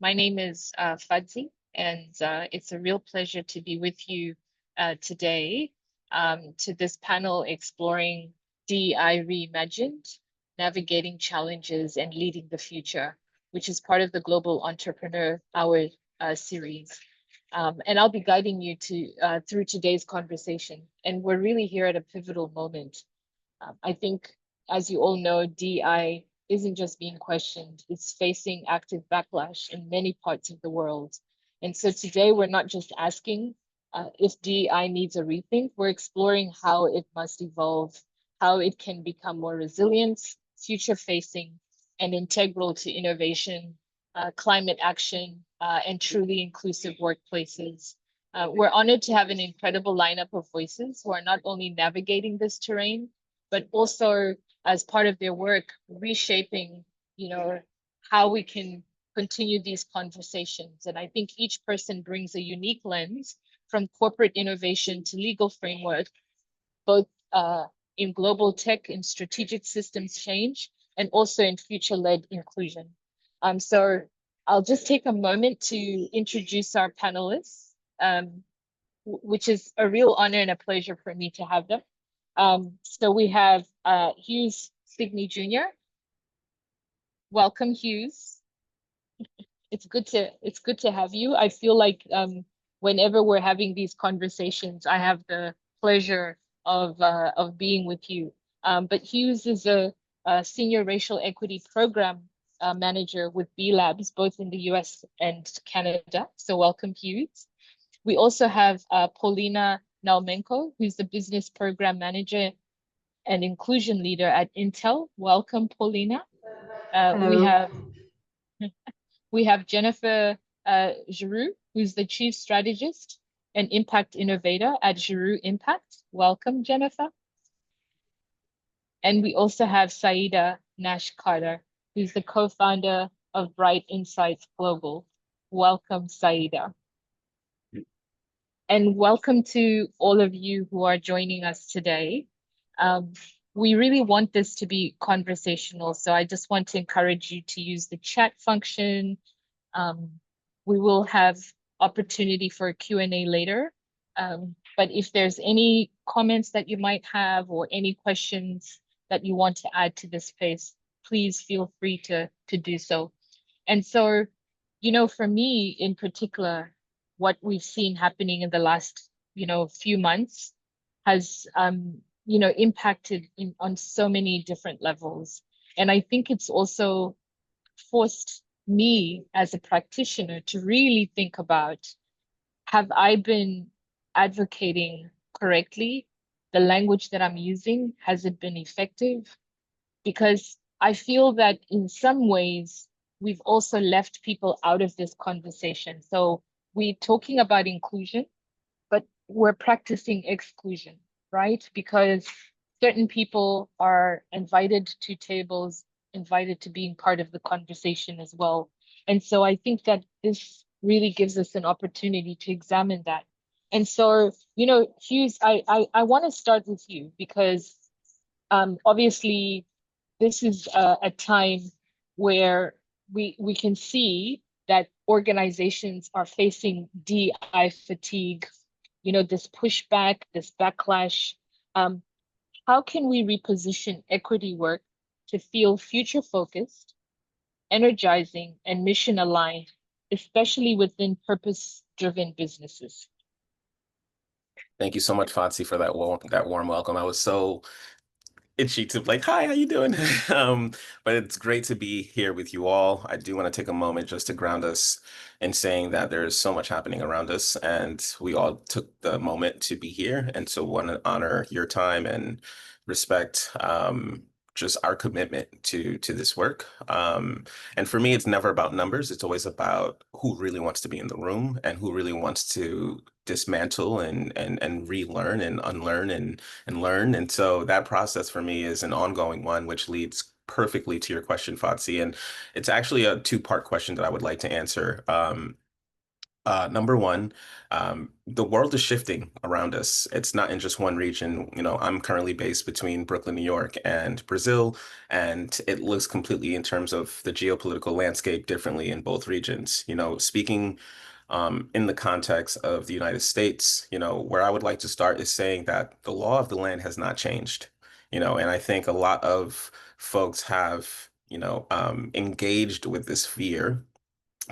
My name is Fadzi, and it's a real pleasure to be with you today to this panel exploring DEI Reimagined, Navigating Challenges and Leading the Future, which is part of the Global Entrepreneur Hour series. And I'll be guiding you through today's conversation. And we're really here at a pivotal moment. I think, as you all know, DEI isn't just being questioned, it's facing active backlash in many parts of the world. And so today we're not just asking if DEI needs a rethink, we're exploring how it must evolve, how it can become more resilient, future facing, and integral to innovation, climate action, and truly inclusive workplaces. We're honored to have an incredible lineup of voices who are not only navigating this terrain, but also as part of their work, reshaping, how we can continue these conversations. And I think each person brings a unique lens from corporate innovation to legal framework, both in global tech and strategic systems change, and also in future-led inclusion. So I'll just take a moment to introduce our panelists, which is a real honor and a pleasure for me to have them. So we have Hughes Signey Jr. Welcome, Hughes. It's good to have you. I feel like whenever we're having these conversations, I have the pleasure of being with you. But Hughes is a senior racial equity program manager with B Labs, both in the US and Canada. So welcome, Hughes. We also have Paulina Naumenko, who's the business program manager and inclusion leader at Intel. Welcome, Paulina. Hello. We have Jennifer Giroux, who's the chief strategist and impact innovator at Giroux Impact. Welcome, Jennifer. And we also have Saida Nash Carter, who's the co-founder of Bright Insights Global. Welcome, Saida. And welcome to all of you who are joining us today. We really want this to be conversational, so I just want to encourage you to use the chat function. We will have opportunity for a Q&A later, but if there's any comments that you might have or any questions that you want to add to this space, please feel free to do so. And so, for me in particular, what we've seen happening in the last, few months has, impacted on so many different levels. And I think it's also forced me as a practitioner to really think about, have I been advocating correctly? The language that I'm using, has it been effective? Because I feel that in some ways, we've also left people out of this conversation. So we're talking about inclusion, but we're practicing exclusion, right? Because certain people are invited to tables, invited to being part of the conversation as well. And so I think that this really gives us an opportunity to examine that. And so, Hughes, I want to start with you because obviously this is a time where we can see that organizations are facing DEI fatigue, this pushback, this backlash. How can we reposition equity work to feel future focused, energizing, and mission aligned, especially within purpose-driven businesses? Thank you so much, Fotsi, for that warm welcome. I was so itchy to like, hi, how you doing? But it's great to be here with you all. I do want to take a moment just to ground us in saying that there's so much happening around us, and we all took the moment to be here. And so want to honor your time and respect just our commitment to this work. And for me, it's never about numbers. It's always about who really wants to be in the room and who really wants to dismantle and relearn and unlearn and learn. And so that process for me is an ongoing one, which leads perfectly to your question, Fotsi. And it's actually a two-part question that I would like to answer. Number one, the world is shifting around us. It's not in just one region. I'm currently based between Brooklyn, New York, and Brazil, and it looks completely in terms of the geopolitical landscape differently in both regions. Speaking in the context of the United States, where I would like to start is saying that the law of the land has not changed. And I think a lot of folks have, engaged with this fear,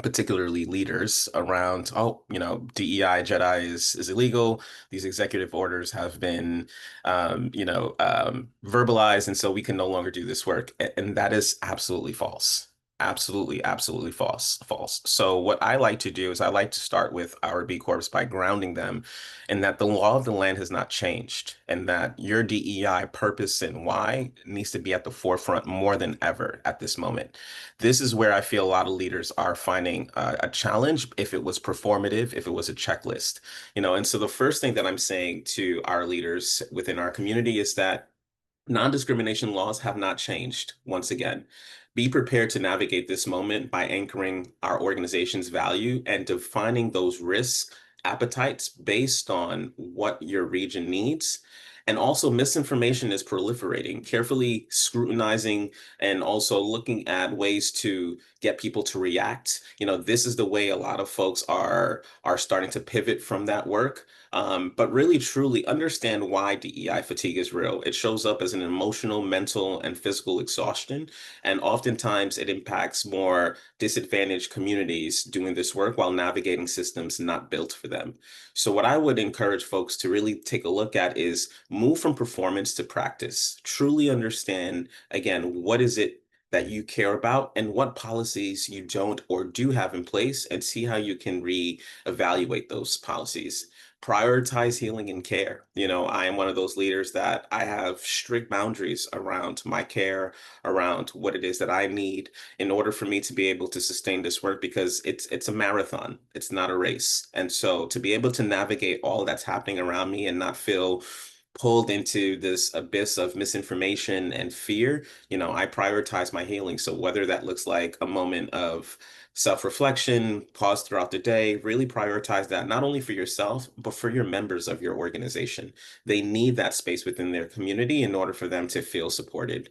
particularly leaders around, oh, DEI, JEDI is illegal. These executive orders have been, verbalized, and so we can no longer do this work. And that is absolutely false. Absolutely, absolutely false, false. So what I like to do is I like to start with our B Corps by grounding them in that the law of the land has not changed and that your DEI purpose and why needs to be at the forefront more than ever at this moment. This is where I feel a lot of leaders are finding a challenge if it was performative, if it was a checklist, and so the first thing that I'm saying to our leaders within our community is that non-discrimination laws have not changed. Once again, be prepared to navigate this moment by anchoring our organization's value and defining those risk appetites based on what your region needs. And also, misinformation is proliferating. Carefully scrutinizing and also looking at ways to get people to react. This is the way a lot of folks are starting to pivot from that work. But really, truly understand why DEI fatigue is real. It shows up as an emotional, mental, and physical exhaustion. And oftentimes it impacts more disadvantaged communities doing this work while navigating systems not built for them. So, what I would encourage folks to really take a look at is move from performance to practice. Truly understand, again, what is it that you care about and what policies you don't or do have in place, and see how you can re-evaluate those policies. Prioritize healing and care. I am one of those leaders that I have strict boundaries around my care, around what it is that I need in order for me to be able to sustain this work, because it's a marathon. It's not a race. And so to be able to navigate all that's happening around me and not feel pulled into this abyss of misinformation and fear, I prioritize my healing. So whether that looks like a moment of self-reflection, pause throughout the day, really prioritize that, not only for yourself, but for your members of your organization. They need that space within their community in order for them to feel supported.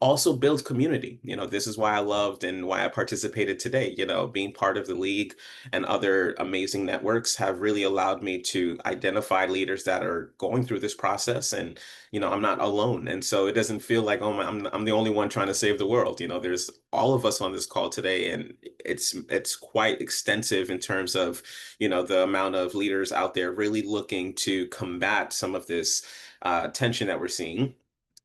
Also build community. This is why I loved and why I participated today. Being part of the league and other amazing networks have really allowed me to identify leaders that are going through this process, and I'm not alone. And so it doesn't feel like, oh my, I'm the only one trying to save the world. There's all of us on this call today, and it's quite extensive in terms of the amount of leaders out there really looking to combat some of this tension that we're seeing.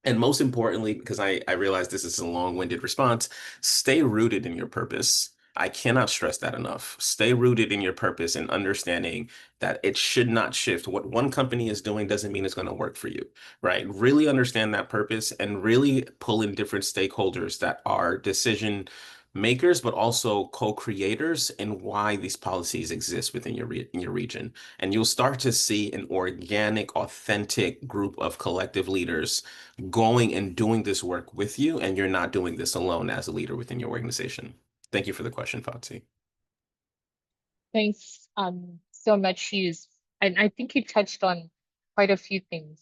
And most importantly, because I realize this is a long-winded response, stay rooted in your purpose. I cannot stress that enough. Stay rooted in your purpose and understanding that it should not shift. What one company is doing doesn't mean it's going to work for you, right? Really understand that purpose and really pull in different stakeholders that are decision makers, but also co-creators in why these policies exist within in your region. And you'll start to see an organic, authentic group of collective leaders going and doing this work with you, and you're not doing this alone as a leader within your organization. Thank you for the question, Fatsi. Thanks so much, Hughes. And I think you touched on quite a few things.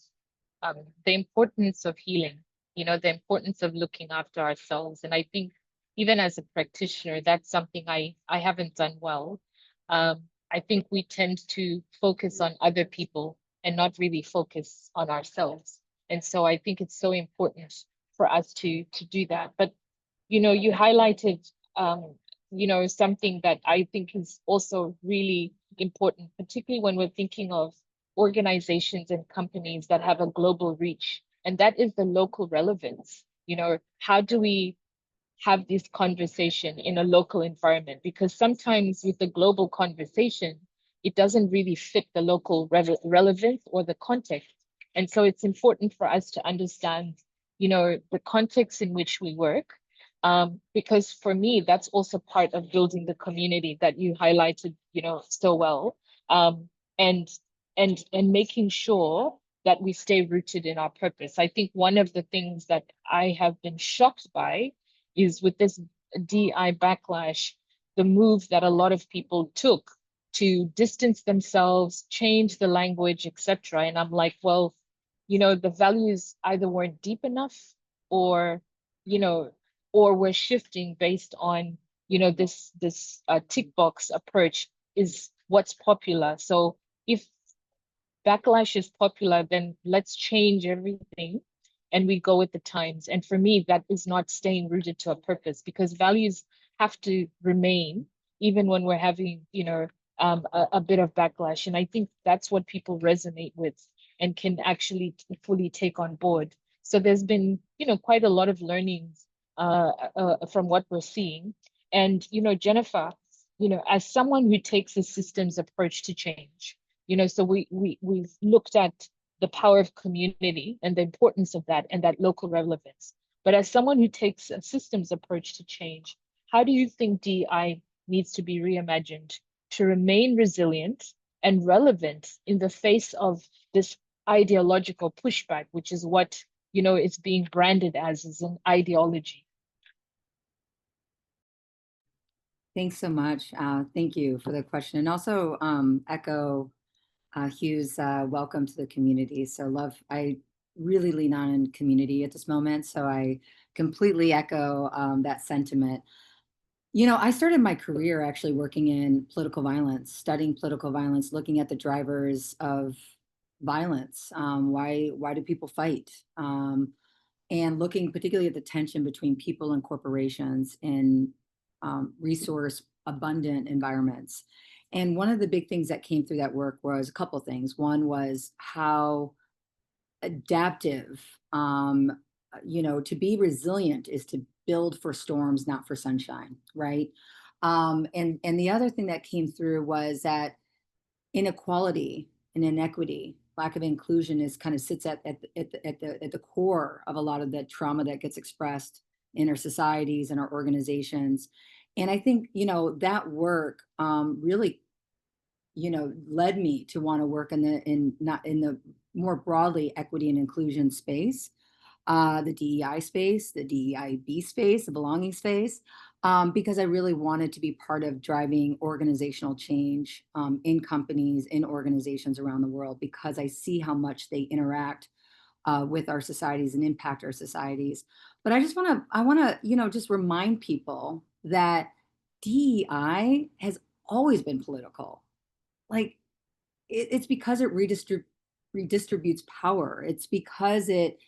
The importance of healing, the importance of looking after ourselves. And I think even as a practitioner, that's something I haven't done well. I think we tend to focus on other people and not really focus on ourselves. And so I think it's so important for us to do that. But you highlighted something that I think is also really important, particularly when we're thinking of organizations and companies that have a global reach, and that is the local relevance. How do we have this conversation in a local environment? Because sometimes with the global conversation, it doesn't really fit the local relevance or the context. And so it's important for us to understand, the context in which we work, because for me, that's also part of building the community that you highlighted, so well, and making sure that we stay rooted in our purpose. I think one of the things that I have been shocked by is with this DI backlash, the move that a lot of people took to distance themselves, change the language, etc. And I'm like, well, the values either weren't deep enough, or, you know, or we're shifting based on, this tick box approach is what's popular. So if backlash is popular, then let's change everything and we go with the times. And for me, that is not staying rooted to a purpose, because values have to remain even when we're having, a bit of backlash. And I think that's what people resonate with and can actually fully take on board. So there's been, quite a lot of learnings from what we're seeing. And, Jennifer, as someone who takes a systems approach to change, so we've looked at the power of community and the importance of that and that local relevance. But as someone who takes a systems approach to change, how do you think DEI needs to be reimagined to remain resilient and relevant in the face of this ideological pushback, which is what, it's being branded as an ideology? Thanks so much. Thank you for the question. And also echo Hugh's welcome to the community. So I really lean on in community at this moment. So I completely echo that sentiment. I started my career actually working in political violence, studying political violence, looking at the drivers of violence. Why do people fight? And looking particularly at the tension between people and corporations in resource abundant environments. And one of the big things that came through that work was a couple of things. One was how adaptive, to be resilient is to build for storms, not for sunshine, right? And the other thing that came through was that inequality and inequity, lack of inclusion, is kind of sits at the core of a lot of the trauma that gets expressed in our societies and our organizations. And I think that work really led me to want to work in the more broadly equity and inclusion space, the DEI space, the DEIB space, the belonging space, because I really wanted to be part of driving organizational change in companies, in organizations around the world, because I see how much they interact with our societies and impact our societies. But I want to, just remind people that DEI has always been political. Like it's because it redistributes power. It's because it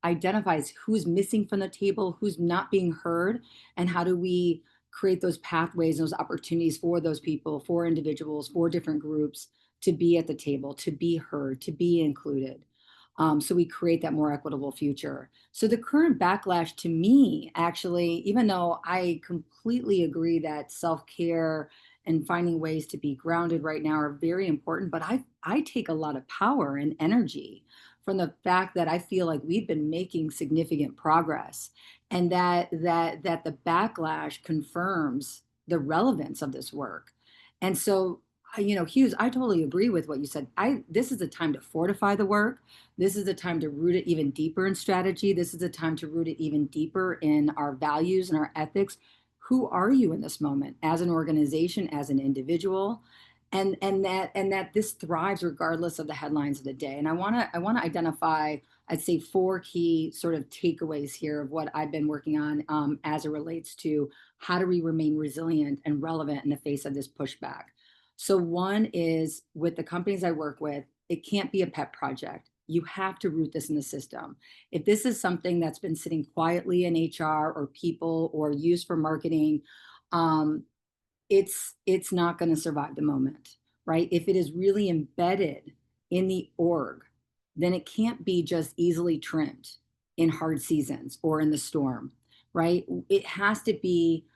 identifies who's missing from the table, who's not being heard, and how do we create those pathways, those opportunities for those people, for individuals, for different groups to be at the table, to be heard, to be included. So we create that more equitable future. So the current backlash to me, actually, even though I completely agree that self-care and finding ways to be grounded right now are very important, but I take a lot of power and energy from the fact that I feel like we've been making significant progress, and that the backlash confirms the relevance of this work. And so, Hughes, I totally agree with what you said. This is a time to fortify the work. This is a time to root it even deeper in strategy. This is a time to root it even deeper in our values and our ethics. Who are you in this moment as an organization, as an individual? And that this thrives regardless of the headlines of the day. And I want to identify, I'd say, 4 key sort of takeaways here of what I've been working on as it relates to how do we remain resilient and relevant in the face of this pushback. So one is, with the companies I work with, it can't be a pet project. You have to root this in the system. If this is something that's been sitting quietly in HR or people or used for marketing, it's not going to survive the moment, right? If it is really embedded in the org, then it can't be just easily trimmed in hard seasons or in the storm, right? It has to be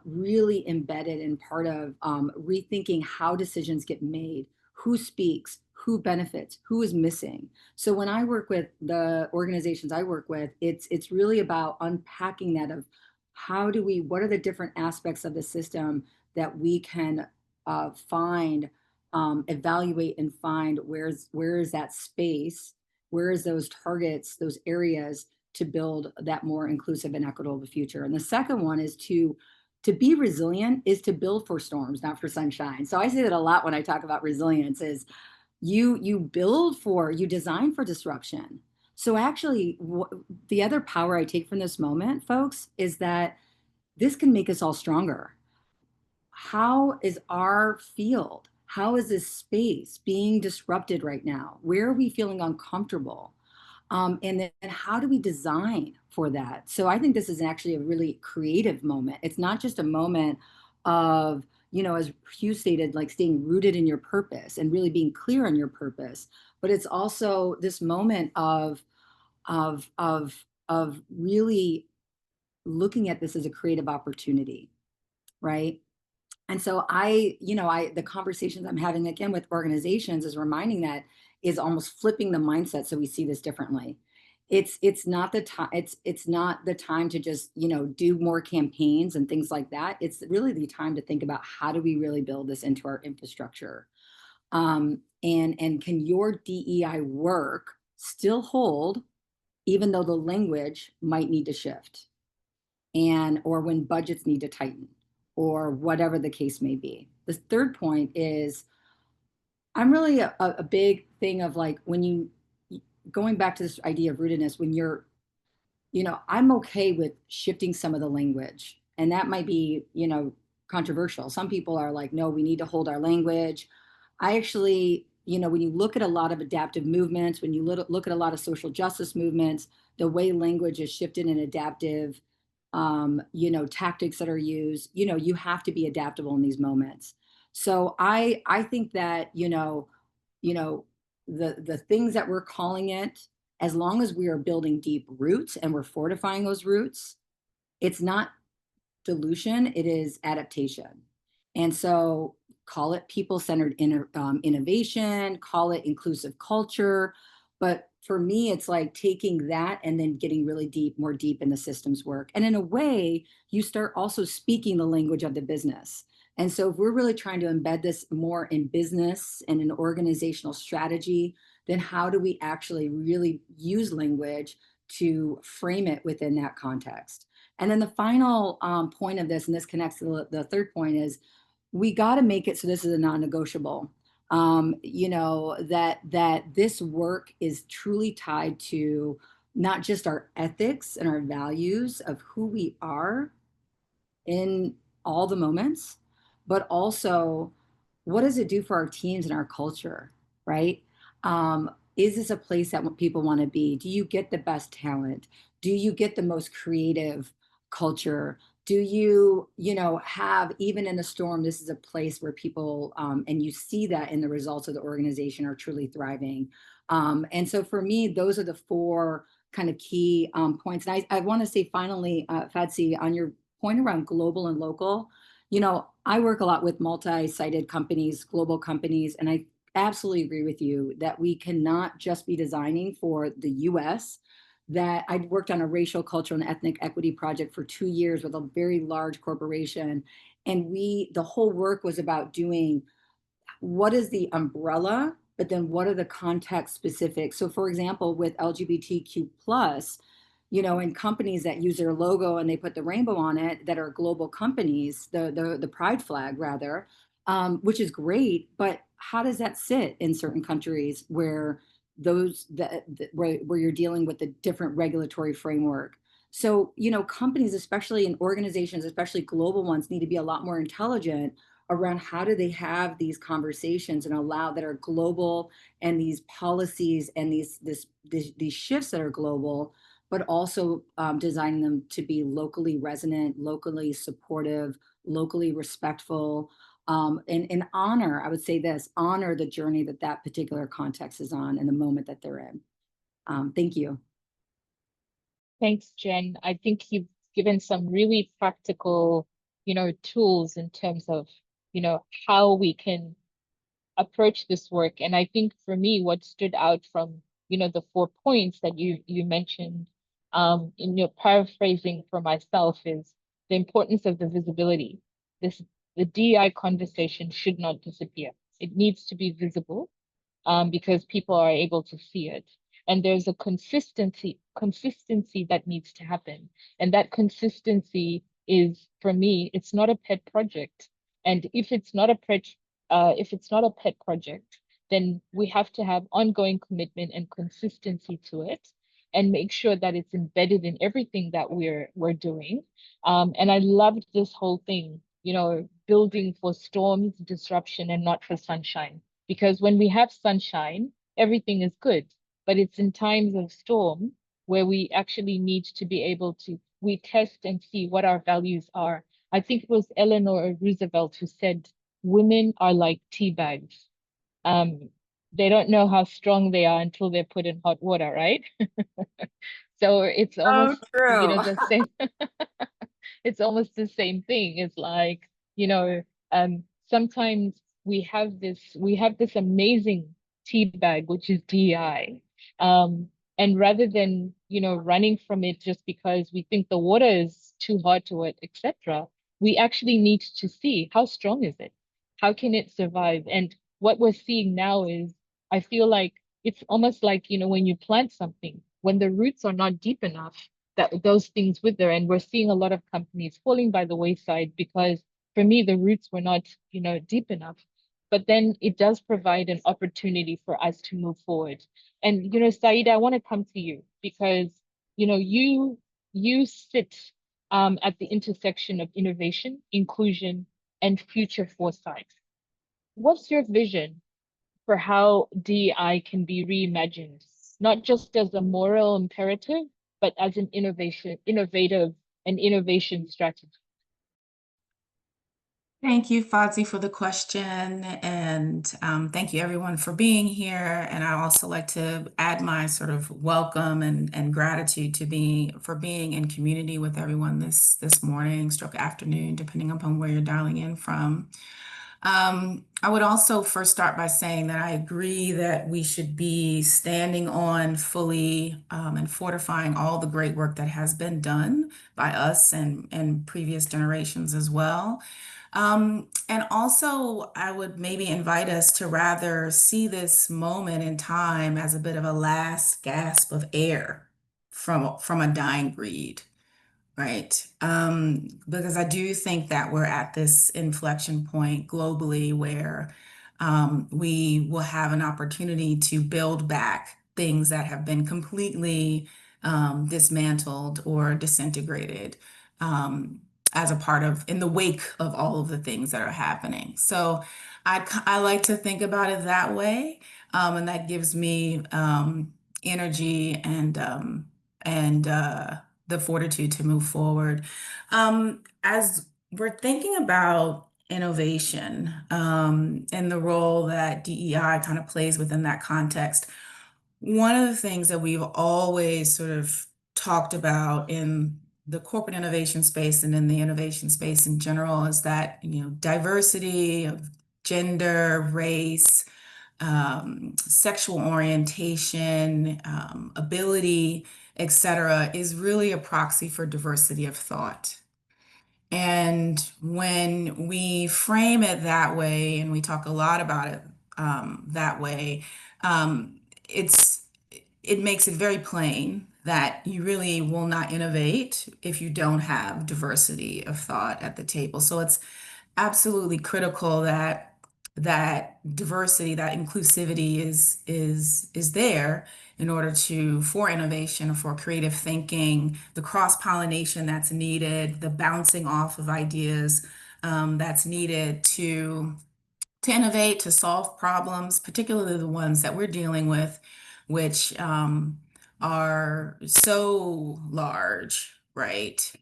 really embedded in part of rethinking how decisions get made, who speaks, who benefits, who is missing. So when I work with the organizations I work with, it's really about unpacking that of what are the different aspects of the system that we can find, evaluate and find where is that space, where is those targets, those areas to build that more inclusive and equitable future. And the second one is to to be resilient is to build for storms, not for sunshine. So I say that a lot when I talk about resilience is you build for, you design for disruption. So actually, the other power I take from this moment, folks, is that this can make us all stronger. How is our field, how is this space being disrupted right now? Where are we feeling uncomfortable? And then how do we design for that? So I think this is actually a really creative moment. It's not just a moment of, as Hugh stated, like staying rooted in your purpose and really being clear on your purpose, but it's also this moment of really looking at this as a creative opportunity, right? And so the conversations I'm having again with organizations is reminding that is almost flipping the mindset so we see this differently. It's not the time, it's not the time to just, do more campaigns and things like that. It's really the time to think about how do we really build this into our infrastructure. And can your DEI work still hold even though the language might need to shift? Or when budgets need to tighten, or whatever the case may be. The third point is I'm really a big thing of like going back to this idea of rootedness, when I'm okay with shifting some of the language. And that might be, controversial. Some people are like, no, we need to hold our language. I actually, when you look at a lot of adaptive movements, when you look at a lot of social justice movements, the way language is shifted and adaptive, tactics that are used, you have to be adaptable in these moments. So I think that, the things that we're calling it, as long as we are building deep roots and we're fortifying those roots, it's not dilution, it is adaptation. And so call it people-centered innovation, call it inclusive culture. But for me, it's like taking that and then getting really more deep in the systems work. And in a way, you start also speaking the language of the business. And so if we're really trying to embed this more in business and in organizational strategy, then how do we actually really use language to frame it within that context? And then the final point of this, and this connects to the third point, is we got to make it so this is a non-negotiable. That this work is truly tied to not just our ethics and our values of who we are in all the moments, but also what does it do for our teams and our culture, right? Is this a place that people want to be? Do you get the best talent? Do you get the most creative culture? Do you, have, even in the storm, this is a place where people, and you see that in the results of the organization, are truly thriving. And so for me, those are the four kind of key points. And I want to say finally, Fadsy, on your point around global and local, I work a lot with multi-sited companies, global companies, and I absolutely agree with you that we cannot just be designing for the US. That I'd worked on a racial, cultural, and ethnic equity project for 2 years with a very large corporation. And the whole work was about doing what is the umbrella, but then what are the context specific. So for example, with LGBTQ plus, in companies that use their logo and they put the rainbow on it, that are global companies, the pride flag rather, which is great, but how does that sit in certain countries where where you're dealing with a different regulatory framework? So, companies, especially in organizations, especially global ones, need to be a lot more intelligent around how do they have these conversations and allow that are global, and these policies and these shifts that are global, but also designing them to be locally resonant, locally supportive, locally respectful, and honor, I would say this, honor the journey that particular context is on and the moment that they're in. Thank you. Thanks, Jen. I think you've given some really practical, tools in terms of, how we can approach this work. And I think for me, what stood out from, the 4 points that you mentioned, in your paraphrasing for myself, is the importance of the visibility. The DEI conversation should not disappear. It needs to be visible, because people are able to see it. And there's a consistency that needs to happen. And that consistency is, for me, it's not a pet project. And if it's not a pet project, then we have to have ongoing commitment and consistency to it, and make sure that it's embedded in everything that we're doing. And I loved this whole thing, building for storms, disruption, and not for sunshine. Because when we have sunshine, everything is good. But it's in times of storm where we actually need to be able to, we test and see what our values are. I think it was Eleanor Roosevelt who said, women are like tea bags. Um, they don't know how strong they are until they're put in hot water, right? So it's Oh, almost, true. the same. It's almost the same thing. It's like, sometimes we have this amazing tea bag, which is DEI. And rather than, running from it just because we think the water is too hot to it, etc., we actually need to see how strong is it? How can it survive? And what we're seeing now is, I feel like it's almost like, when you plant something, when the roots are not deep enough, that those things wither. And we're seeing a lot of companies falling by the wayside because, for me, the roots were not, deep enough. But then it does provide an opportunity for us to move forward. And, Saida, I want to come to you because, you sit at the intersection of innovation, inclusion, and future foresight. What's your vision for how DEI can be reimagined, not just as a moral imperative, but as an innovative and innovation strategy? Thank you, Fadzi, for the question, and thank you everyone for being here. And I also like to add my sort of welcome and gratitude for being in community with everyone this morning, stroke afternoon, depending upon where you're dialing in from. I would also first start by saying that I agree that we should be standing on fully and fortifying all the great work that has been done by us and previous generations as well. And also, I would maybe invite us to rather see this moment in time as a bit of a last gasp of air from a dying breed. Right. Because I do think that we're at this inflection point globally where we will have an opportunity to build back things that have been completely dismantled or disintegrated as a part of, in the wake of all of the things that are happening. So I like to think about it that way. And that gives me energy and the fortitude to move forward. As we're thinking about innovation and the role that DEI kind of plays within that context, one of the things that we've always sort of talked about in the corporate innovation space and in the innovation space in general is that, diversity of gender, race, sexual orientation, ability, etc., is really a proxy for diversity of thought. And when we frame it that way, and we talk a lot about it that way, it makes it very plain that you really will not innovate if you don't have diversity of thought at the table. So it's absolutely critical that diversity, that inclusivity is there in order for innovation, for creative thinking, the cross-pollination that's needed, the bouncing off of ideas that's needed to innovate, to solve problems, particularly the ones that we're dealing with, which are so large, right?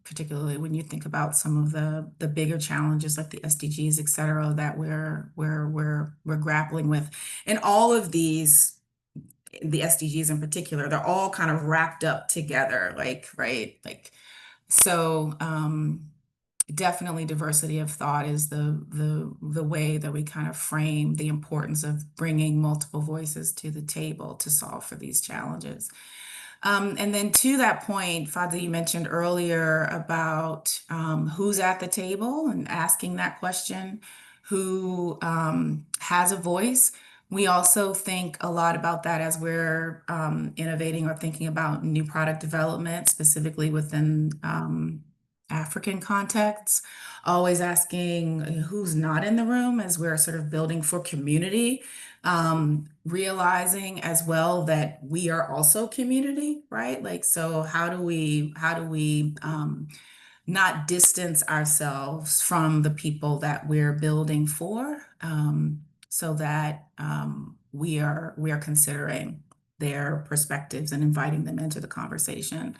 Particularly when you think about some of the bigger challenges like the SDGs, et cetera, that we're grappling with. And all of these, the SDGs in particular, they're all kind of wrapped up together, so definitely diversity of thought is the way that we kind of frame the importance of bringing multiple voices to the table to solve for these challenges. And then to that point, Fadzi, you mentioned earlier about who's at the table and asking that question, who has a voice. We also think a lot about that as we're innovating or thinking about new product development, specifically within African contexts, always asking who's not in the room as we're sort of building for community, realizing as well that we are also community, right? Like, so how do we not distance ourselves from the people that we're building for, so that we are considering their perspectives and inviting them into the conversation.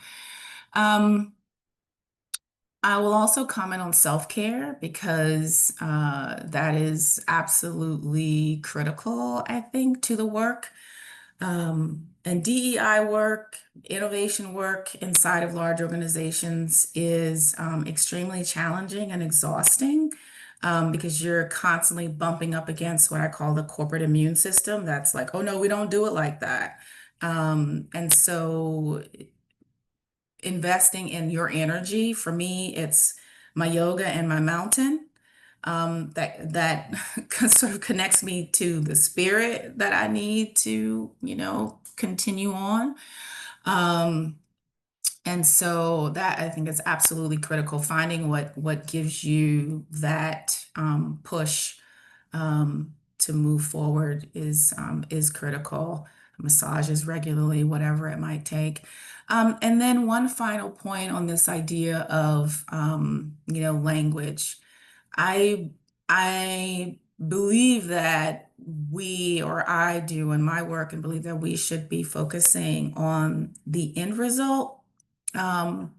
I will also comment on self-care because that is absolutely critical, I think, to the work. And DEI work, innovation work inside of large organizations is extremely challenging and exhausting, because you're constantly bumping up against what I call the corporate immune system. That's like, oh no, we don't do it like that. And so investing in your energy, for me, it's my yoga and my mountain. That sort of connects me to the spirit that I need to, continue on. And so that, I think, is absolutely critical. Finding what gives you that push to move forward is critical. Massages regularly, whatever it might take. And then one final point on this idea of language. I believe that I do in my work, and believe that we should be focusing on the end result um,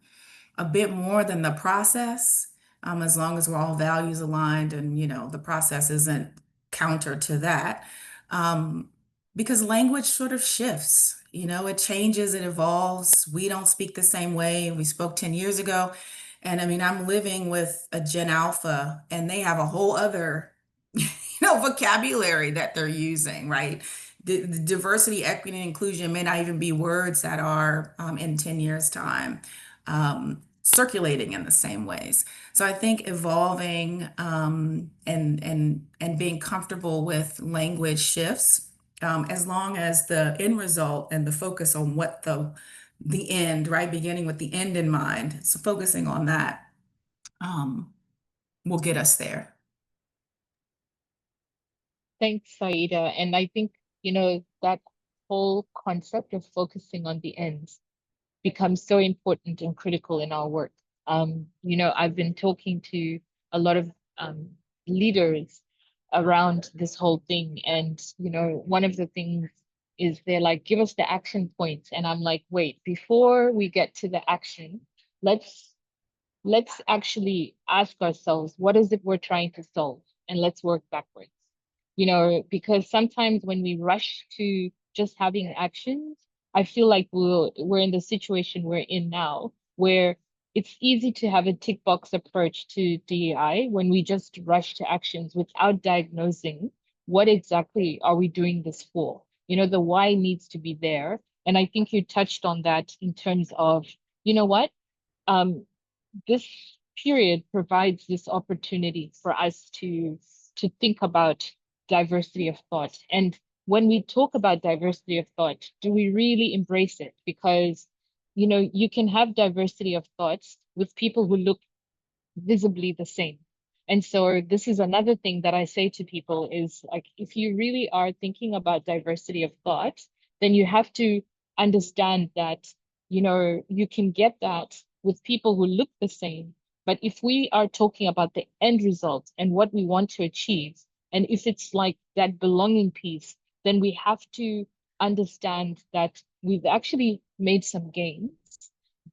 a bit more than the process, as long as we're all values aligned and, the process isn't counter to that. Um, because language sort of shifts, it changes, it evolves. We don't speak the same way we spoke 10 years ago. And I mean, I'm living with a Gen Alpha, and they have a whole other, vocabulary that they're using, right? The diversity, equity, and inclusion may not even be words that are in 10 years' time circulating in the same ways. So I think evolving and being comfortable with language shifts, as long as the end result and the focus on what the end, right, beginning with the end in mind, so focusing on that will get us there. Thanks, Saida. And I think, that whole concept of focusing on the ends becomes so important and critical in our work. I've been talking to a lot of leaders around this whole thing. And, one of the things is they're like, give us the action points. And I'm like, wait, before we get to the action, let's actually ask ourselves, what is it we're trying to solve? And let's work backwards. Because sometimes when we rush to just having actions, I feel like we're in the situation we're in now, where it's easy to have a tick box approach to DEI when we just rush to actions without diagnosing what exactly are we doing this for. The why needs to be there. And I think you touched on that in terms of, what? This period provides this opportunity for us to think about diversity of thought. And when we talk about diversity of thought, do we really embrace it? Because, you can have diversity of thoughts with people who look visibly the same. And so this is another thing that I say to people is like, if you really are thinking about diversity of thought, then you have to understand that, you can get that with people who look the same. But if we are talking about the end result and what we want to achieve, and if it's like that belonging piece, then we have to understand that we've actually made some gains,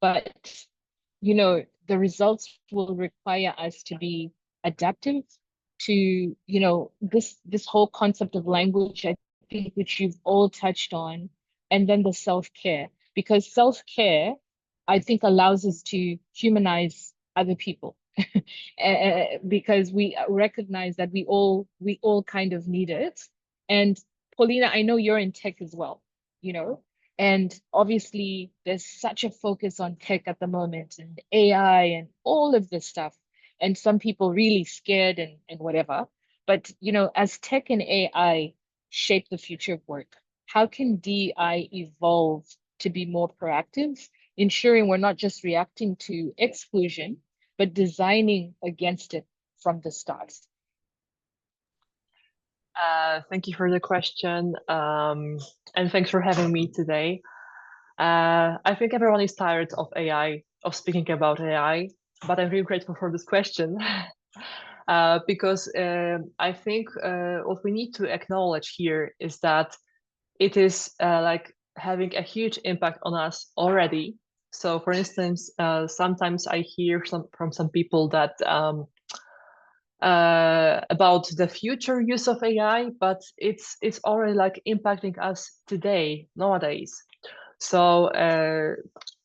but the results will require us to be adaptive to, this whole concept of language, I think, which you've all touched on, and then the self-care. Because self-care, I think, allows us to humanize other people. Because we recognize that we all kind of need it. And Paulina, I know you're in tech as well, and obviously there's such a focus on tech at the moment and AI and all of this stuff. And some people really scared and whatever. But, as tech and AI shape the future of work, how can DEI evolve to be more proactive, ensuring we're not just reacting to exclusion, but designing against it from the start? Thank you for the question, and thanks for having me today. I think everyone is tired of AI, of speaking about AI, but I'm really grateful for this question because I think what we need to acknowledge here is that it is like having a huge impact on us already. So, for instance, sometimes I hear from some people that about the future use of AI, but it's already like impacting us today, nowadays. So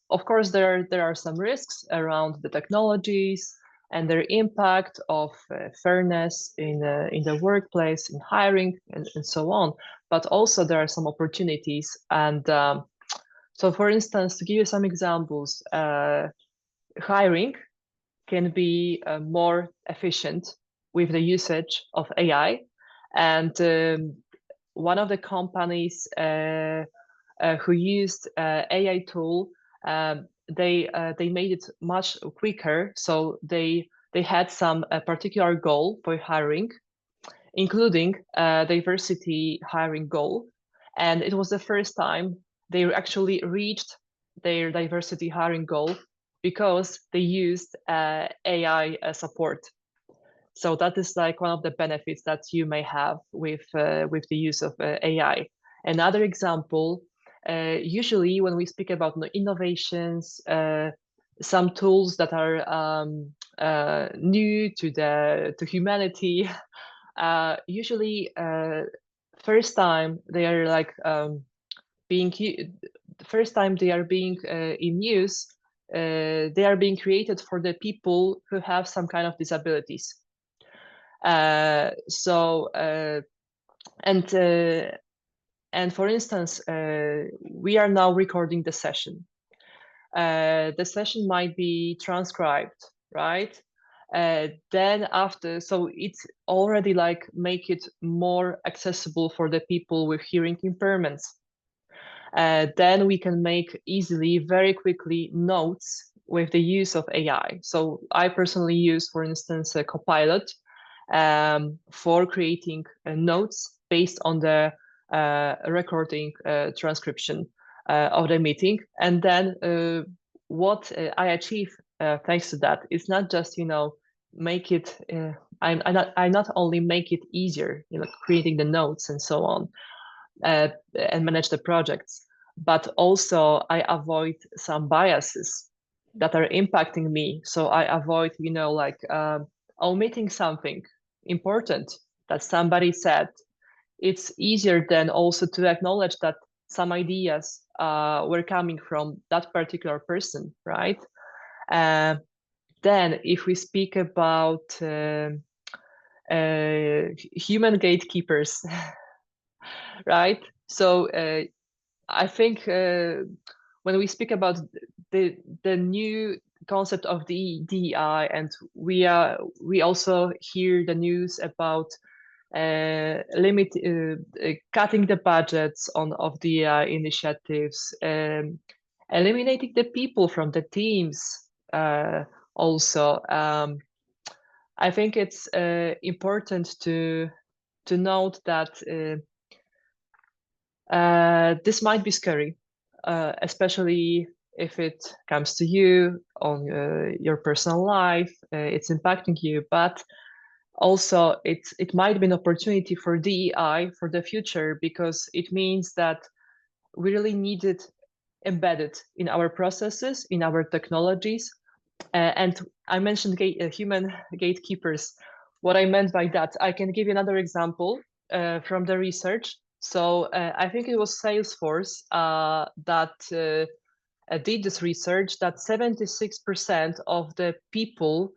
of course there are some risks around the technologies and their impact of fairness in the workplace, in hiring, and so on. But also there are some opportunities. And so, for instance, to give you some examples, hiring can be more efficient with the usage of AI. And one of the companies who used AI tool, they made it much quicker. So they had some particular goal for hiring, including diversity hiring goal. And it was the first time they actually reached their diversity hiring goal because they used AI support. So that is like one of the benefits that you may have with the use of AI. Another example, usually when we speak about innovations, some tools that are new to humanity, usually first time they are like being the first time they are being in use, they are being created for the people who have some kind of disabilities. And for instance, we are now recording the session. The session might be transcribed, right? Then after, so it's already like make it more accessible for the people with hearing impairments. Then we can make easily, very quickly notes with the use of AI. So I personally use, for instance, a Copilot for creating notes based on the recording transcription of the meeting. And then what I achieve thanks to that is not just, make it, I not only make it easier, creating the notes and so on, and manage the projects, but also I avoid some biases that are impacting me. So I avoid, omitting something important that somebody said. It's easier then also to acknowledge that some ideas were coming from that particular person, right? Then if we speak about human gatekeepers, right? So I think when we speak about the new concept of the DEI, and we also hear the news about cutting the budgets of DEI initiatives, eliminating the people from the teams. Also, I think it's important to note that this might be scary, especially if it comes to you on your personal life. It's impacting you, but also it might be an opportunity for DEI for the future, because it means that we really need it embedded in our processes, in our technologies. And I mentioned human gatekeepers. What I meant by that, I can give you another example from the research. So I think it was Salesforce that did this research, that 76% of the people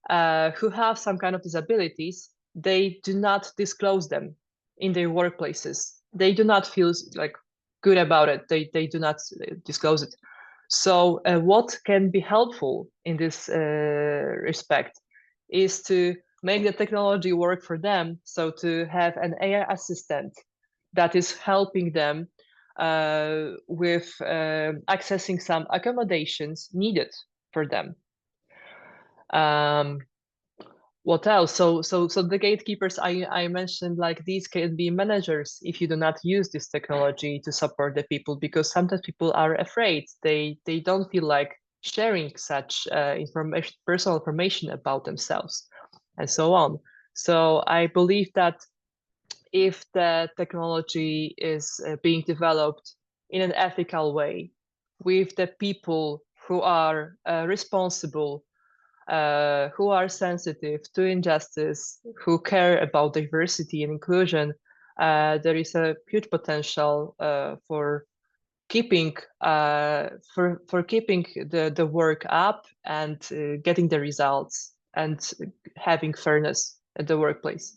who have some kind of disabilities, they do not disclose them in their workplaces. They do not feel like good about it. They do not disclose it. So what can be helpful in this respect is to make the technology work for them. So to have an AI assistant that is helping them with accessing some accommodations needed for them. What else? So the gatekeepers I mentioned, like these can be managers if you do not use this technology to support the people, because sometimes people are afraid. They don't feel like sharing such information, personal information about themselves, and so on. So I believe that if the technology is being developed in an ethical way, with the people who are responsible, who are sensitive to injustice, who care about diversity and inclusion, there is a huge potential for keeping keeping the work up and getting the results and having fairness at the workplace.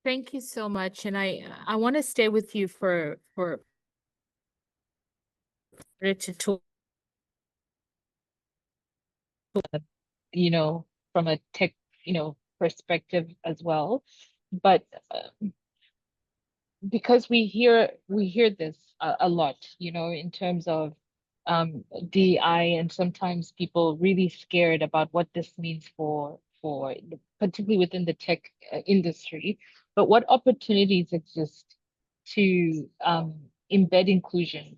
Thank you so much. And I want to stay with you for to talk, you know, from a tech, perspective as well. But because we hear this a lot, in terms of DI, and sometimes people really scared about what this means particularly within the tech industry. But what opportunities exist to embed inclusion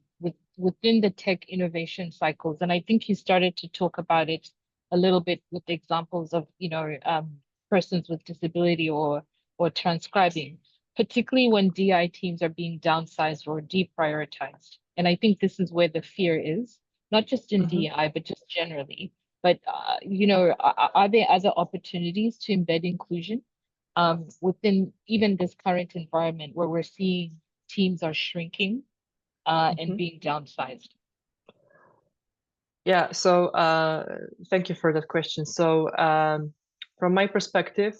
within the tech innovation cycles? And I think you started to talk about it a little bit with the examples of persons with disability or transcribing, particularly when DI teams are being downsized or deprioritized. And I think this is where the fear is, not just in DI, but just generally. But, are there other opportunities to embed inclusion within even this current environment where we're seeing teams are shrinking and being downsized? Yeah, so thank you for that question. So from my perspective,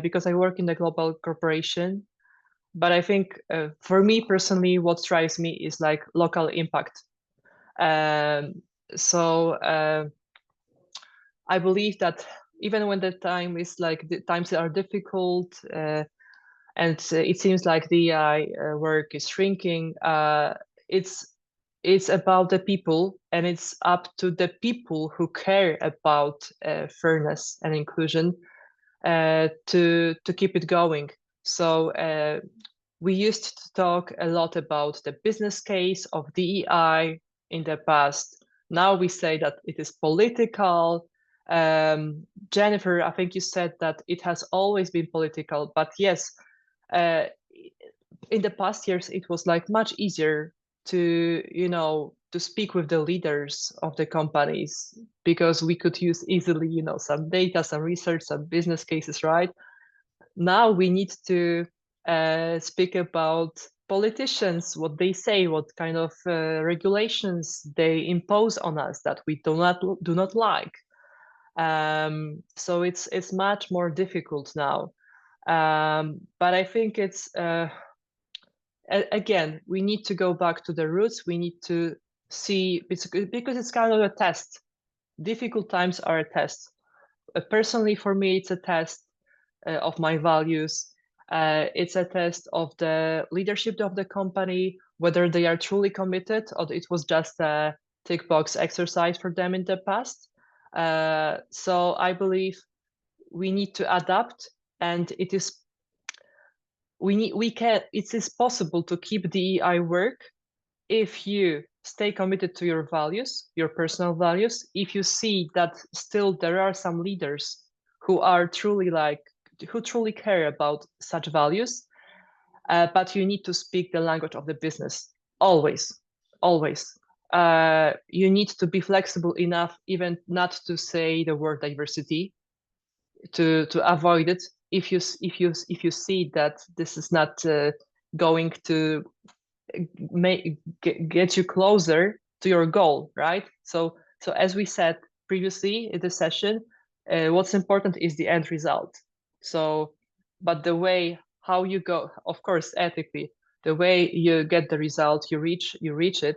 because I work in a global corporation, but I think for me personally, what drives me is like local impact. So I believe that even when the time is like the times are difficult and it seems like the work is shrinking, it's about the people, and it's up to the people who care about fairness and inclusion to keep it going. So we used to talk a lot about the business case of DEI in the past. Now we say that it is political. Jennifer, I think you said that it has always been political, but yes, in the past years, it was like much easier to, to speak with the leaders of the companies, because we could use easily, some data, some research, some business cases, right? Now we need to speak about politicians, what they say, what kind of regulations they impose on us that we do not like. So it's much more difficult now. But I think it's again, we need to go back to the roots. We need to see, because it's kind of a test. Difficult times are a test. Personally, for me, it's a test of my values. It's a test of the leadership of the company, whether they are truly committed or it was just a tick box exercise for them in the past. So I believe we need to adapt, and it is possible to keep DEI work if you stay committed to your values, your personal values. If you see that still there are some leaders who are who truly care about such values, but you need to speak the language of the business always. You need to be flexible enough even not to say the word diversity, to avoid it if you see that this is not going to get you closer to your goal, right? So as we said previously in the session, what's important is the end result. So, but the way how you go, of course, ethically, the way you get the result, you reach it.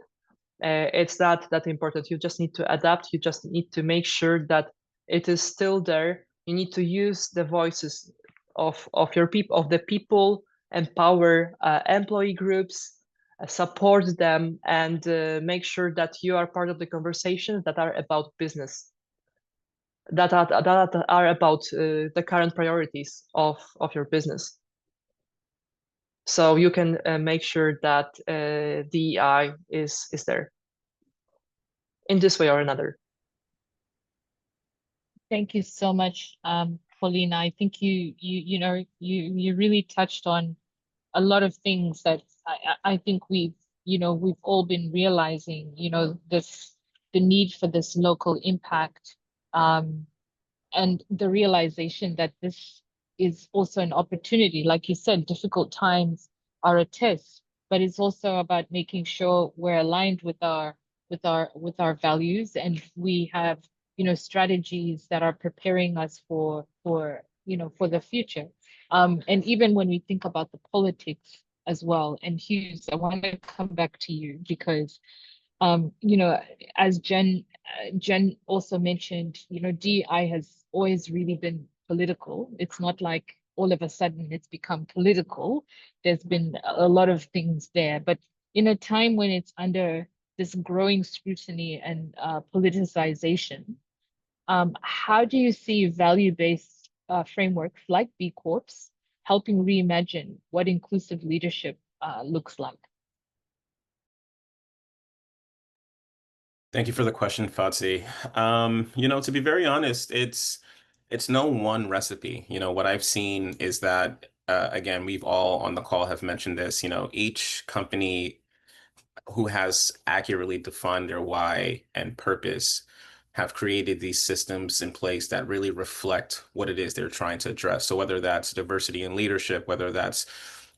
It's not that important. You just need to adapt. You just need to make sure that it is still there. You need to use the voices of your people, of the people, empower employee groups, support them, and make sure that you are part of the conversations that are about business, that are about the current priorities of your business. So you can make sure that DEI is there in this way or another. Thank you so much, Paulina. I think you really touched on a lot of things that I think we've all been realizing, the need for this local impact, and the realization that this is also an opportunity. Like you said, difficult times are a test, but it's also about making sure we're aligned with our values, and we have strategies that are preparing us for the future. And even when we think about the politics as well. And Hughes, I want to come back to you because as Jen also mentioned, DEI has always really been political. It's not like all of a sudden it's become political. There's been a lot of things there, but in a time when it's under this growing scrutiny and politicization, how do you see value-based frameworks like B Corps helping reimagine what inclusive leadership looks like? Thank you for the question, Fatsi. To be very honest, it's no one recipe. What I've seen is that again, we've all on the call have mentioned this, each company who has accurately defined their why and purpose have created these systems in place that really reflect what it is they're trying to address. So whether that's diversity in leadership, whether that's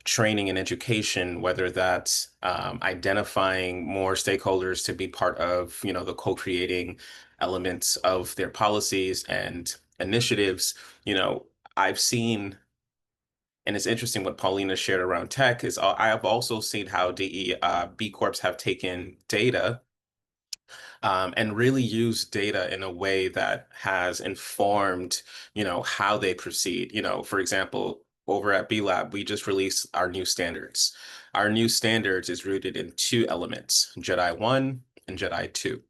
training and education, whether that's identifying more stakeholders to be part of, the co-creating elements of their policies and initiatives, I've seen, and it's interesting what Paulina shared around tech is I have also seen how B Corps have taken data and really use data in a way that has informed, how they proceed. For example, over at B Lab, we just released our new standards. Our new standards is rooted in two elements, Jedi 1 and Jedi 2.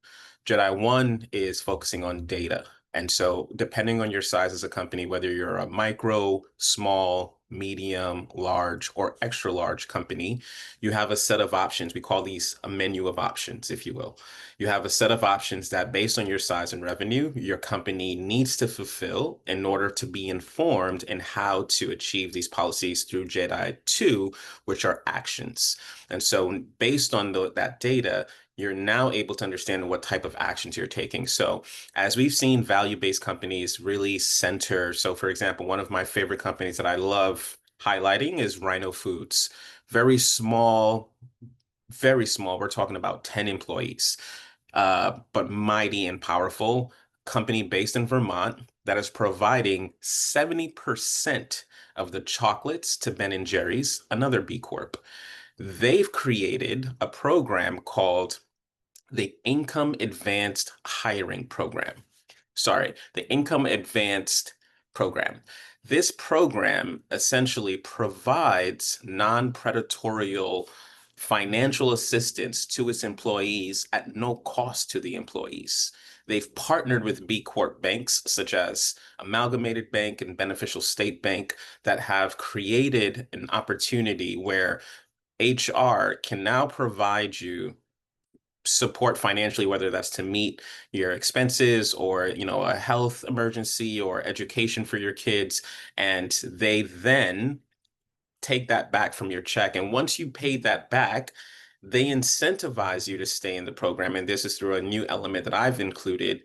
Jedi 1 is focusing on data. And so depending on your size as a company, whether you're a micro, small, medium, large, or extra large company, you have a set of options. We call these a menu of options, if you will. You have a set of options that based on your size and revenue, your company needs to fulfill in order to be informed in how to achieve these policies through Jedi 2, which are actions. And so based on that data, you're now able to understand what type of actions you're taking. So as we've seen value-based companies really center, so for example, one of my favorite companies that I love highlighting is Rhino Foods. Very small, we're talking about 10 employees, but mighty and powerful company based in Vermont that is providing 70% of the chocolates to Ben & Jerry's, another B Corp. They've created a program called the Income Advanced Hiring Program. Sorry, the Income Advanced Program. This program essentially provides non-predatorial financial assistance to its employees at no cost to the employees. They've partnered with B Corp banks such as Amalgamated Bank and Beneficial State Bank that have created an opportunity where HR can now provide you support financially, whether that's to meet your expenses or, a health emergency or education for your kids. And they then take that back from your check. And once you pay that back, they incentivize you to stay in the program. And this is through a new element that I've included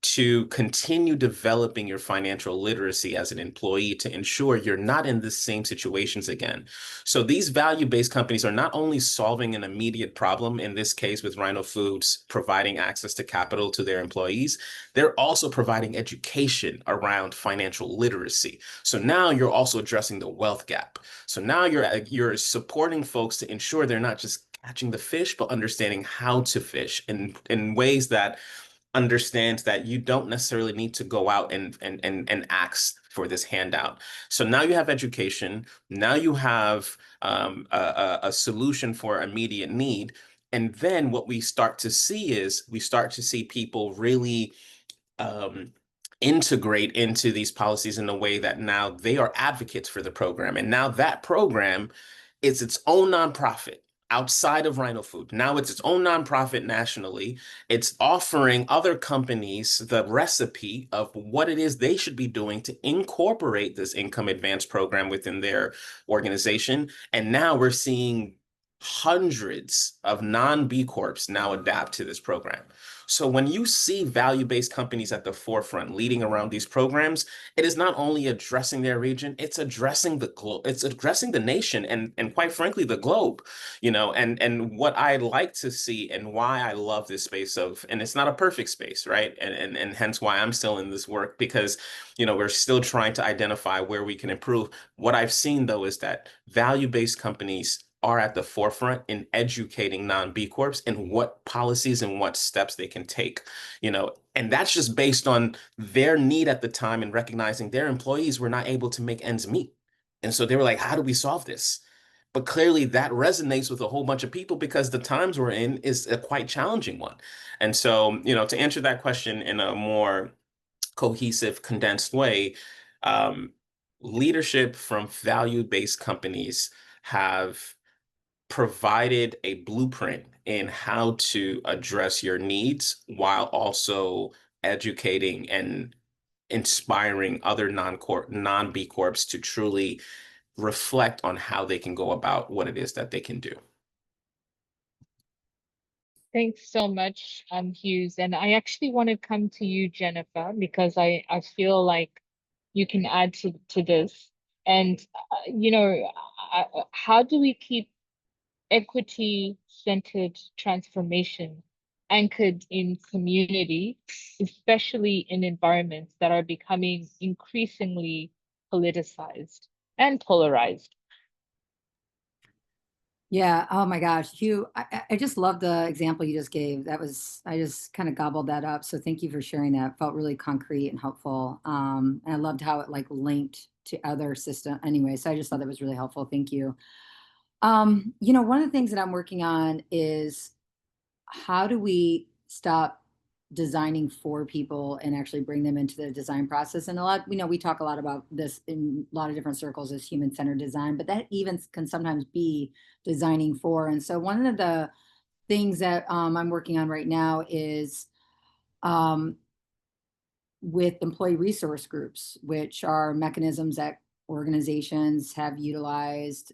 to continue developing your financial literacy as an employee to ensure you're not in the same situations again. So these value-based companies are not only solving an immediate problem, in this case with Rhino Foods, providing access to capital to their employees, they're also providing education around financial literacy. So now you're also addressing the wealth gap. So now you're supporting folks to ensure they're not just catching the fish, but understanding how to fish in ways that understands that you don't necessarily need to go out and ask for this handout. So now you have education, now you have a solution for immediate need. And then what we start to see is we start to see people really integrate into these policies in a way that now they are advocates for the program. And now that program is its own nonprofit outside of Rhino Food. Now it's its own nonprofit nationally. It's offering other companies the recipe of what it is they should be doing to incorporate this income advance program within their organization. And now we're seeing hundreds of non-B Corps now adapt to this program. So when you see value-based companies at the forefront leading around these programs, it is not only addressing their region, it's addressing the globe, it's addressing the nation and quite frankly, the globe, you know, and what I like to see and why I love this space of, and it's not a perfect space, right? And hence why I'm still in this work, because, you know, we're still trying to identify where we can improve. What I've seen though is that value-based companies are at the forefront in educating non-B Corps and what policies and what steps they can take, you know, and that's just based on their need at the time and recognizing their employees were not able to make ends meet. And so they were like, how do we solve this? But clearly that resonates with a whole bunch of people because the times we're in is a quite challenging one. And so, you know, to answer that question in a more cohesive, condensed way, leadership from value-based companies have provided a blueprint in how to address your needs while also educating and inspiring other non-B Corps to truly reflect on how they can go about what it is that they can do. Thanks so much, Hughes. And I actually want to come to you, Jennifer, because I feel like you can add to this. And, you know, how do we keep equity-centered transformation anchored in community, especially in environments that are becoming increasingly politicized and polarized? Yeah. Oh my gosh, Hugh, I just love the example you just gave. That was, I just kind of gobbled that up. So thank you for sharing that. Felt really concrete and helpful. And I loved how it like linked to other system anyway. So I just thought that was really helpful. Thank you. You know, one of the things that I'm working on is how do we stop designing for people and actually bring them into the design process? And a lot, you know, we talk a lot about this in a lot of different circles as human-centered design, but that even can sometimes be designing for. And so one of the things that I'm working on right now is with employee resource groups, which are mechanisms that organizations have utilized,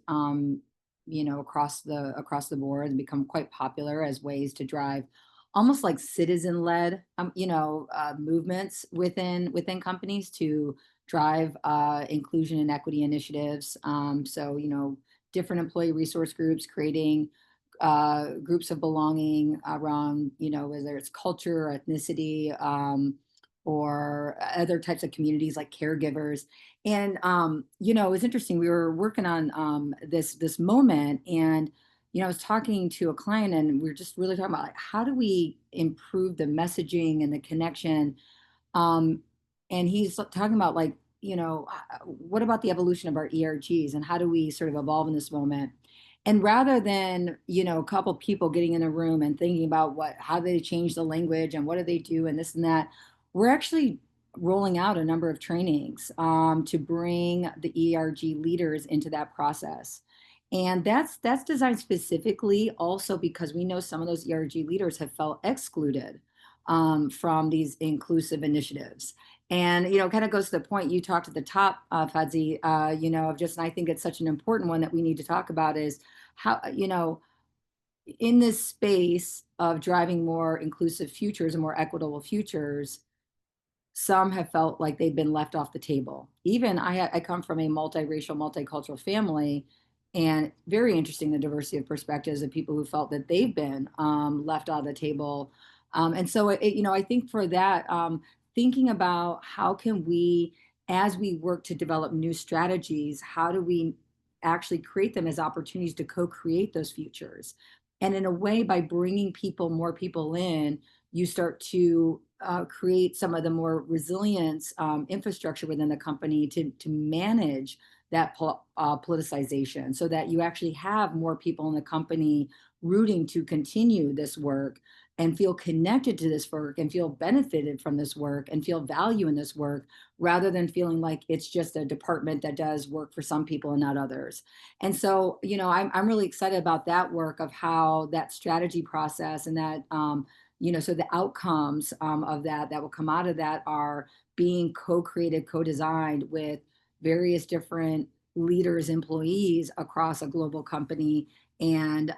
you know, across the board and become quite popular as ways to drive almost like citizen-led, you know, movements within companies to drive inclusion and equity initiatives. So, you know, different employee resource groups creating groups of belonging around, you know, whether it's culture or ethnicity, or other types of communities like caregivers. And, you know, it was interesting. We were working on this moment, and, you know, I was talking to a client, and we were just really talking about like, how do we improve the messaging and the connection? And he's talking about like, you know, what about the evolution of our ERGs and how do we sort of evolve in this moment? And rather than, you know, a couple people getting in a room and thinking about how they change the language and what do they do and this and that, we're actually rolling out a number of trainings to bring the ERG leaders into that process. And that's designed specifically also because we know some of those ERG leaders have felt excluded from these inclusive initiatives. And, you know, kind of goes to the point you talked at the top, Fadzi, you know, of just, and I think it's such an important one that we need to talk about is how, you know, in this space of driving more inclusive futures and more equitable futures, some have felt like they've been left off the table. Even I come from a multiracial, multicultural family, and very interesting the diversity of perspectives of people who felt that they've been left out of the table. And so, you know, I think for that, thinking about how can we, as we work to develop new strategies, how do we actually create them as opportunities to co-create those futures? And in a way, by bringing more people in, you start to create some of the more resilience infrastructure within the company to manage that politicization, so that you actually have more people in the company rooting to continue this work and feel connected to this work and feel benefited from this work and feel value in this work, rather than feeling like it's just a department that does work for some people and not others. And so, you know, I'm really excited about that work of how that strategy process and that, you know, so the outcomes of that will come out of that are being co-created, co-designed with various different leaders, employees across a global company. And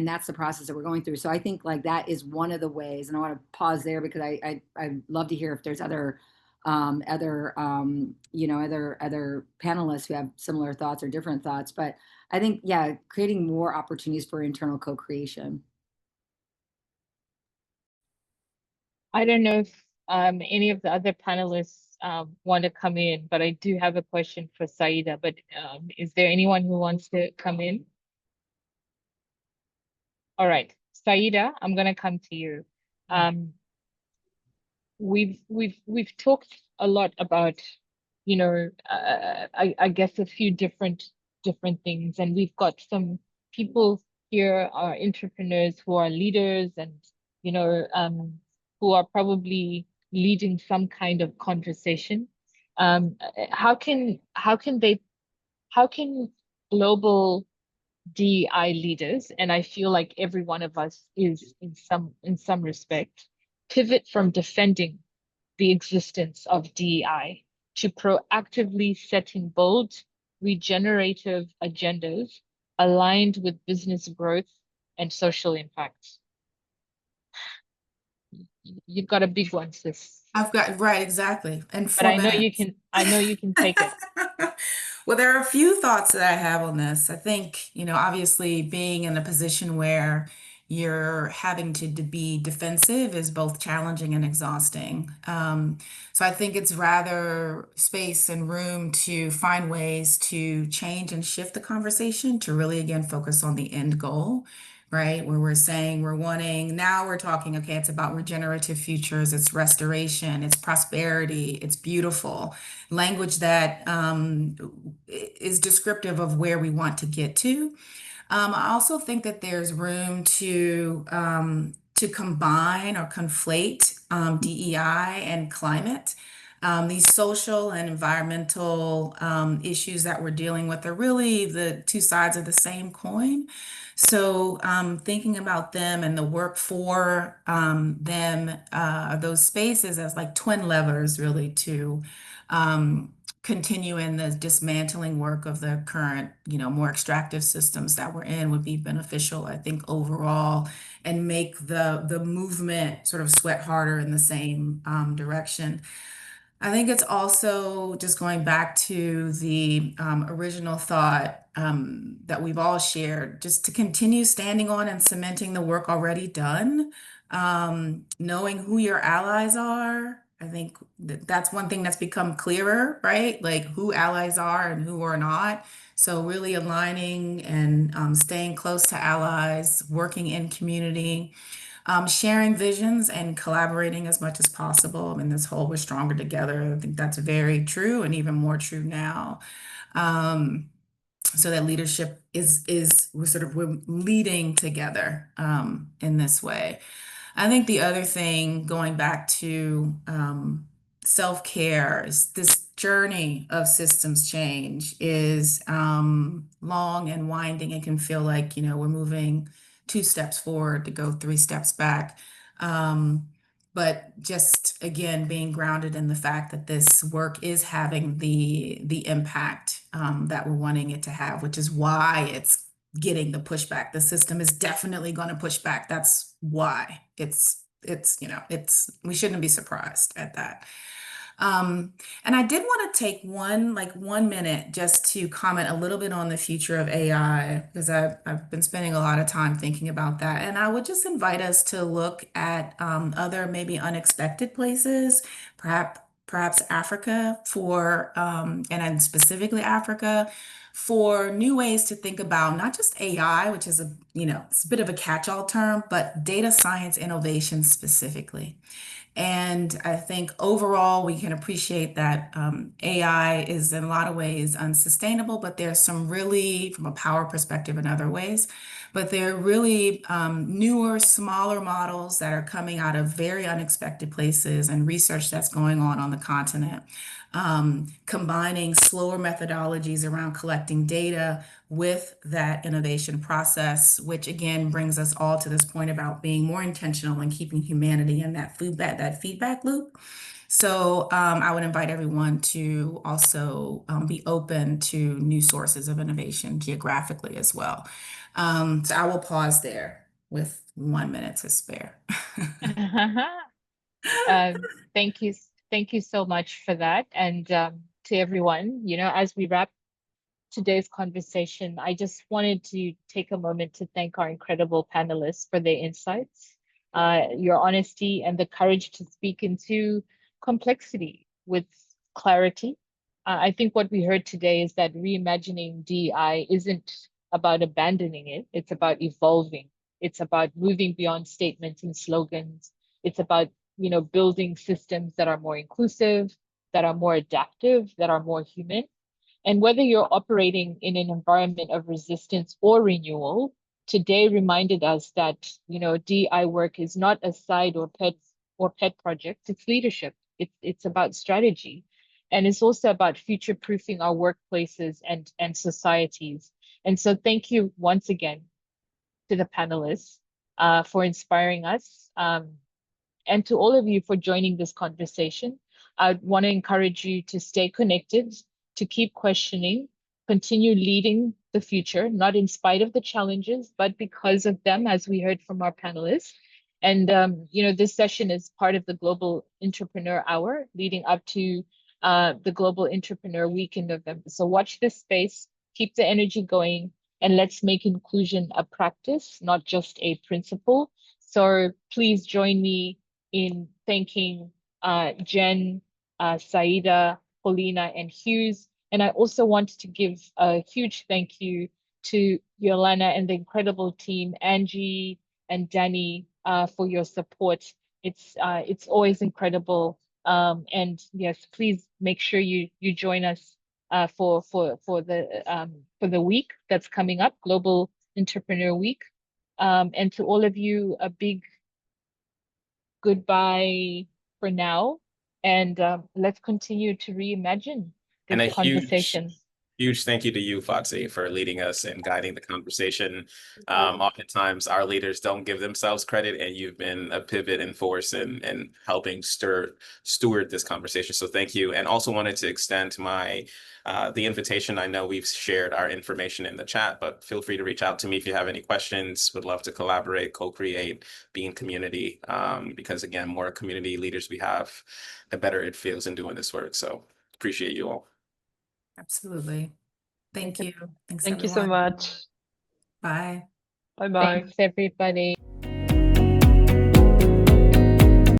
that's the process that we're going through. So I think like that is one of the ways, and I want to pause there because I'd love to hear if there's other you know, other panelists who have similar thoughts or different thoughts. But I think, yeah, creating more opportunities for internal co-creation. I don't know if any of the other panelists want to come in, but I do have a question for Saida. But is there anyone who wants to come in? All right, Saida, I'm going to come to you. We've talked a lot about, you know, I guess a few different things, and we've got some people here are entrepreneurs who are leaders, and you know, who are probably leading some kind of conversation. How can global DEI leaders, and I feel like every one of us is in some respect, pivot from defending the existence of DEI to proactively setting bold, regenerative agendas aligned with business growth and social impact? You've got a big one, sis. I've got, right, exactly. And But 4 minutes. I know you can take it. Well, there are a few thoughts that I have on this. I think, you know, obviously being in a position where you're having to be defensive is both challenging and exhausting. So I think it's rather space and room to find ways to change and shift the conversation to really, again, focus on the end goal, right? Where we're saying we're wanting, now we're talking, okay, it's about regenerative futures, it's restoration, it's prosperity, it's beautiful language that is descriptive of where we want to get to. I also think that there's room to combine or conflate DEI and climate. These social and environmental issues that we're dealing with are really the two sides of the same coin. So thinking about them and the work for them, those spaces as like twin levers really to continue in the dismantling work of the current, you know, more extractive systems that we're in would be beneficial, I think, overall, and make the movement sort of sweat harder in the same direction. I think it's also just going back to the original thought that we've all shared, just to continue standing on and cementing the work already done, knowing who your allies are. I think that's one thing that's become clearer, right? Like who allies are and who are not. So really aligning and staying close to allies, working in community, sharing visions and collaborating as much as possible. I mean, this whole "we're stronger together," I think that's very true and even more true now. So that leadership is we're leading together in this way. I think the other thing, going back to self-care, is this journey of systems change is long and winding. It can feel like, you know, we're moving 2 steps forward to go 3 steps back. But just again, being grounded in the fact that this work is having the impact that we're wanting it to have, which is why it's getting the pushback. The system is definitely going to push back. That's why it's you know, we shouldn't be surprised at that. And I did want to take 1 minute just to comment a little bit on the future of AI, because I've been spending a lot of time thinking about that. And I would just invite us to look at other maybe unexpected places, perhaps Africa and specifically Africa, for new ways to think about not just AI, which is it's a bit of a catch-all term, but data science innovation specifically. And I think overall, we can appreciate that AI is in a lot of ways unsustainable, but there's some really, from a power perspective in other ways, but there are really newer, smaller models that are coming out of very unexpected places and research that's going on the continent. Combining slower methodologies around collecting data with that innovation process, which again brings us all to this point about being more intentional and keeping humanity in that feedback loop. So I would invite everyone to also be open to new sources of innovation geographically as well. So I will pause there with 1 minute to spare. Thank you. Thank you so much for that. And to everyone, as we wrap today's conversation, I just wanted to take a moment to thank our incredible panelists for their insights, your honesty, and the courage to speak into complexity with clarity. I think what we heard today is that reimagining DEI isn't about abandoning it. It's about evolving. It's about moving beyond statements and slogans. It's about building systems that are more inclusive, that are more adaptive, that are more human. And whether you're operating in an environment of resistance or renewal, today reminded us that, DEI work is not a side or pet project, it's leadership. It's about strategy. And it's also about future-proofing our workplaces and societies. And so thank you once again to the panelists for inspiring us. And to all of you for joining this conversation. I want to encourage you to stay connected, to keep questioning, continue leading the future, not in spite of the challenges, but because of them, as we heard from our panelists. And, this session is part of the Global Entrepreneur Hour leading up to the Global Entrepreneur Week in November. So watch this space, keep the energy going, and let's make inclusion a practice, not just a principle. So please join me in thanking Jen, Saida, Paulina, and Hughes. And I also want to give a huge thank you to Yolanda and the incredible team, Angie and Danny, for your support. It's always incredible. And yes, please make sure you join us for the week that's coming up, Global Entrepreneur Week. And to all of you, a big goodbye for now, and let's continue to reimagine And this a conversation. huge thank you to you, Fatsi, for leading us and guiding the conversation. Oftentimes, our leaders don't give themselves credit, and you've been a pivot and force in helping steward this conversation. So thank you. And also wanted to extend the invitation. I know we've shared our information in the chat, but feel free to reach out to me if you have any questions. Would love to collaborate, co-create, be in community, because again, more community leaders we have, the better it feels in doing this work. So appreciate you all. Absolutely. Thank you. Thanks, Thank you so everyone. much. Bye. Bye-bye. Thanks, everybody.